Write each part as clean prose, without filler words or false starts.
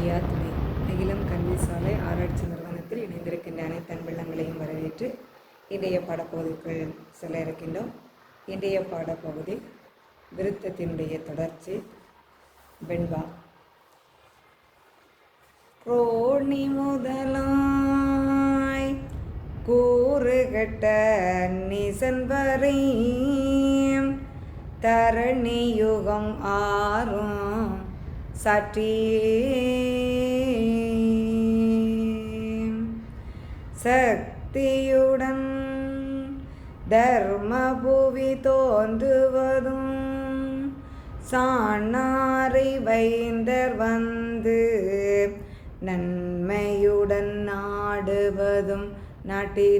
ஐயா துணை அகிலம் கல்வி சாலை ஆராய்ச்சி நிறுவனத்தில் இணைந்திருக்கின்ற அனைத்து அன்புள்ளங்களையும் வரவேற்று இன்றைய பாடப்பகுதிக்குள் செல்ல இருக்கின்றோம். இன்றைய பாடப்பகுதி விருத்தத்தினுடைய தொடர்ச்சி. வெண்பா கோணி முதலாய் கூறுகட்ட நிசன் வரை தரணி யுகம் ஆறும் சாற்றி சக்தியுடன் தர்மபுவி தோன்றுவதும் சாணாரை வைந்தர் வந்து நன்மையுடன் நாடுவதும் நாட்டினார்.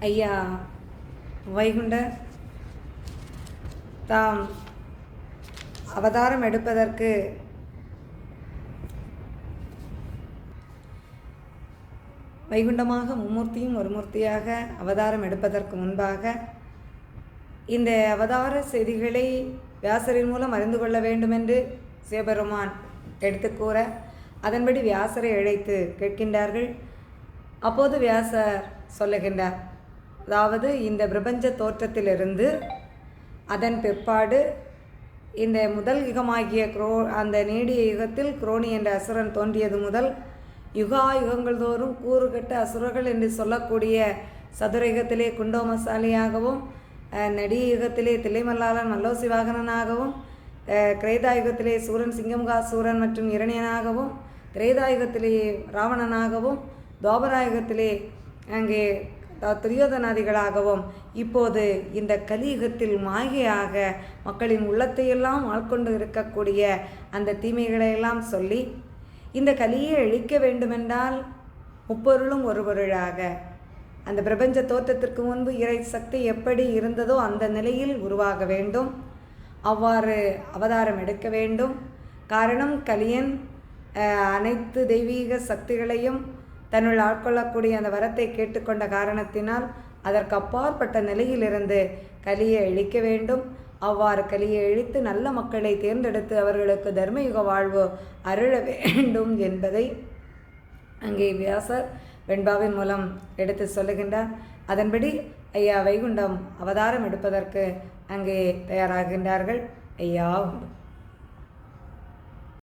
ஐயா வைகுண்டர் தாம் அவதாரம் எடுப்பதற்கு வைகுண்டமாக மும்மூர்த்தியும் ஒரு மூர்த்தியாக அவதாரம் எடுப்பதற்கு முன்பாக இந்த அவதார செய்திகளை வியாசரின் மூலம் அறிந்து கொள்ள வேண்டுமென்று சிவபெருமான் எடுத்து கூற அதன்படி வியாசரை அழைத்து கேட்கின்றார்கள். அப்போது வியாசர் சொல்லுகின்றார், அதாவது இந்த பிரபஞ்ச தோற்றத்திலிருந்து அதன் பிற்பாடு இந்த முதல் யுகமாகிய அந்த நீடிய யுகத்தில் குரோணி என்ற அசுரன் தோன்றியது முதல் யுகங்கள் தோறும் கூறுகட்ட அசுரர்கள் என்று சொல்லக்கூடிய சதுரயுகத்திலே குண்டோமசாலியாகவும், நடிக யுகத்திலே தில்லைமல்லாளன் மல்லோசி வாகனனாகவும், கிரேதாயுகத்திலே சூரன் சிங்கமுகாசூரன் மற்றும் இரணியனாகவும், திரேதாயுகத்திலே ராவணனாகவும், துவாபராயுகத்திலே அங்கே துரியோதனாதிகளாகவும், இப்போது இந்த கலியுகத்தில் மாயையாக மக்களின் உள்ளத்தையெல்லாம் ஆட்கொண்டு இருக்கக்கூடிய அந்த தீமைகளையெல்லாம் சொல்லி இந்த கலியை அழிக்க வேண்டுமென்றால் முப்பொருளும் ஒரு பொருளாக அந்த பிரபஞ்ச தோற்றத்திற்கு முன்பு இறை சக்தி எப்படி இருந்ததோ அந்த நிலையில் உருவாக வேண்டும். அவ்வாறு அவதாரம் எடுக்க வேண்டும். காரணம், கலியன் அனைத்து தெய்வீக சக்திகளையும் தன்னுள் ஆட்கொள்ளக்கூடிய அந்த வரத்தை கேட்டுக்கொண்ட காரணத்தினால் அதற்கு அப்பாற்பட்ட நிலையிலிருந்து கலியை அழிக்க வேண்டும். அவ்வாறு கலியை அழித்து நல்ல மக்களை தேர்ந்தெடுத்து அவர்களுக்கு தர்மயுக வாழ்வு அருள வேண்டும் என்பதை அங்கே வியாசர் வெண்பாவின் மூலம் எடுத்து சொல்லுகின்றார். அதன்படி ஐயா வைகுண்டம் அவதாரம் எடுப்பதற்கு அங்கே தயாராகின்றார்கள். ஐயா உண்டு.